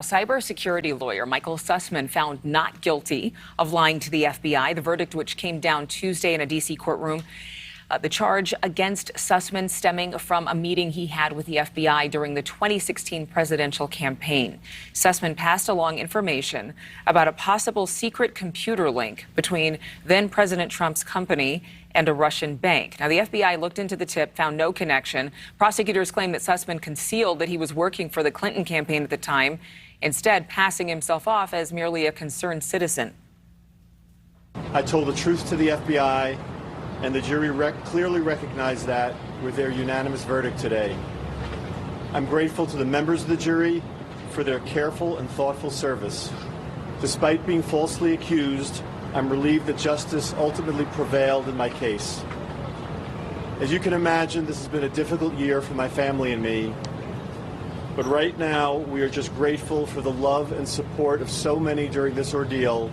Cybersecurity lawyer Michael Sussmann found not guilty of lying to the FBI. The verdict, which came down Tuesday in a D.C. courtroom, the charge against Sussmann stemming from a meeting he had with the FBI during the 2016 presidential campaign. Sussmann passed along information about a possible secret computer link between then President Trump's company and a Russian bank. Now, the FBI looked into the tip, found no connection. Prosecutors claim that Sussmann concealed that he was working for the Clinton campaign at the time, instead passing himself off as merely a concerned citizen. I told the truth to the FBI, and the jury clearly recognized that with their unanimous verdict today. I'm grateful to the members of the jury for their careful and thoughtful service. Despite being falsely accused, I'm relieved that justice ultimately prevailed in my case. As you can imagine, this has been a difficult year for my family and me. But right now, we are just grateful for the love and support of so many during this ordeal,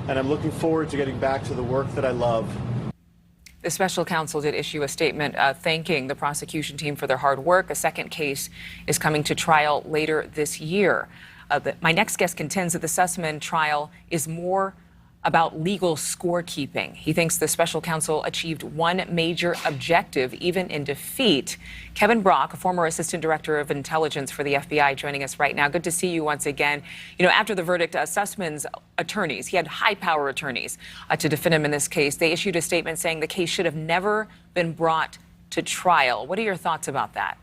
and I'm looking forward to getting back to the work that I love. The special counsel did issue a statement thanking the prosecution team for their hard work. A second case is coming to trial later this year. My next guest contends that the Sussman trial is more about legal scorekeeping. He thinks the special counsel achieved one major objective, even in defeat. Kevin Brock, a former assistant director of intelligence for the FBI, joining us right now. Good to see you once again. You know, after the verdict, Sussman's attorneys, he had high-power attorneys to defend him in this case. They issued a statement saying the case should have never been brought to trial. What are your thoughts about that?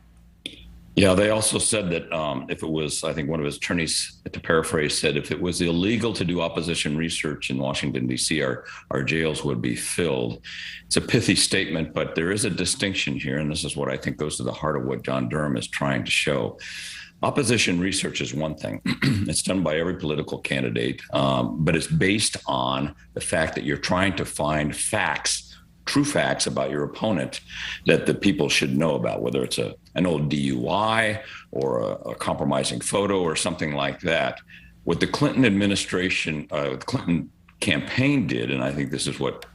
Yeah, they also said that if it was, I think one of his attorneys, to paraphrase, said if it was illegal to do opposition research in Washington, D.C., our jails would be filled. It's a pithy statement, but there is a distinction here, and this is what I think goes to the heart of what John Durham is trying to show. Opposition research is one thing. It's done by every political candidate, but it's based on the fact that you're trying to find facts, true facts about your opponent that the people should know about, whether it's an old DUI or a compromising photo or something like that. What the Clinton administration, the Clinton campaign did, and I think this is what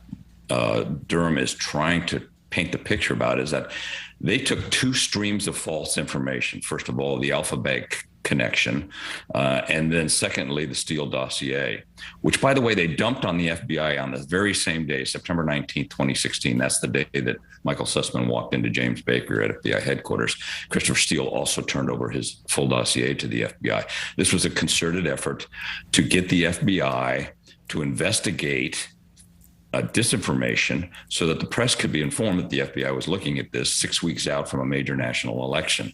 Durham is trying to paint the picture about, is that they took two streams of false information. First of all, the Alpha Bank connection, and then secondly, the Steele dossier, which, by the way, they dumped on the FBI on the very same day, September 19th, 2016. That's the day that Michael Sussmann walked into James Baker at FBI headquarters. Christopher Steele also turned over his full dossier to the FBI. This was a concerted effort to get the FBI to investigate disinformation so that the press could be informed that the FBI was looking at this 6 weeks out from a major national election.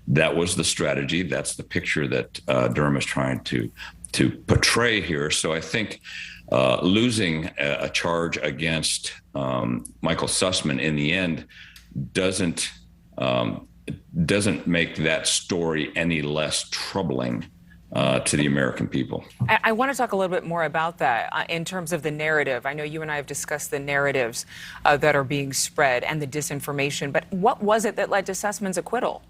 That was the strategy. That's the picture that Durham is trying to portray here. So I think losing a charge against Michael Sussmann in the end doesn't make that story any less troubling to the American people. I want to talk a little bit more about that in terms of the narrative. I know you and I have discussed the narratives that are being spread and the disinformation, but what was it that led to Sussman's acquittal?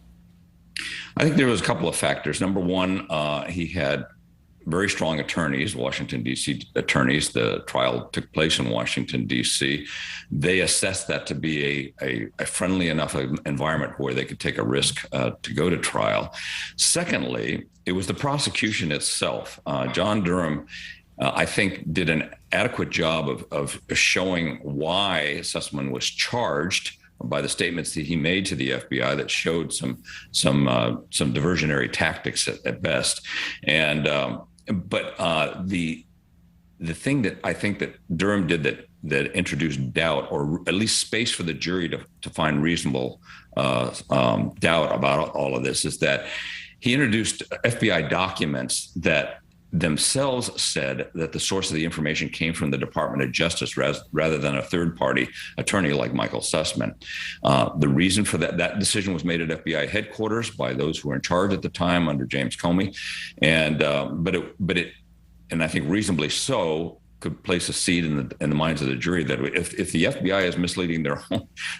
I think there was a couple of factors. Number one, he had very strong attorneys, Washington, D.C. attorneys. The trial took place in Washington, D.C. They assessed that to be a friendly enough environment where they could take a risk to go to trial. Secondly, it was the prosecution itself. John Durham, I think, did an adequate job of showing why Sussman was charged by the statements that he made to the FBI that showed some diversionary tactics at best. And but the thing that I think that Durham did that introduced doubt, or at least space for the jury to find reasonable doubt about all of this, is that he introduced FBI documents that themselves said that the source of the information came from the Department of Justice rather than a third-party attorney like Michael Sussman. The reason for that decision was made at FBI headquarters by those who were in charge at the time under James Comey, and and I think reasonably so, could place a seed in the minds of the jury that if the FBI is misleading their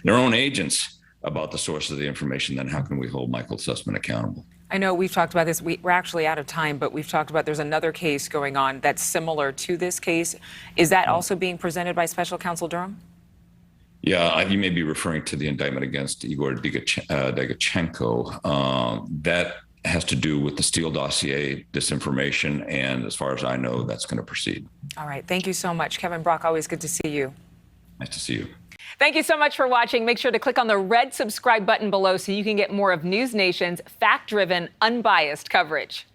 own agents about the source of the information, then how can we hold Michael Sussman accountable? I know we've talked about this. We're actually out of time, but we've talked about there's another case going on that's similar to this case. Is that also being presented by Special Counsel Durham? Yeah, you may be referring to the indictment against Igor Dagachenko. That has to do with the Steele dossier disinformation. And as far as I know, that's going to proceed. All right. Thank you so much, Kevin Brock. Always good to see you. Nice to see you. Thank you so much for watching. Make sure to click on the red subscribe button below so you can get more of NewsNation's fact-driven, unbiased coverage.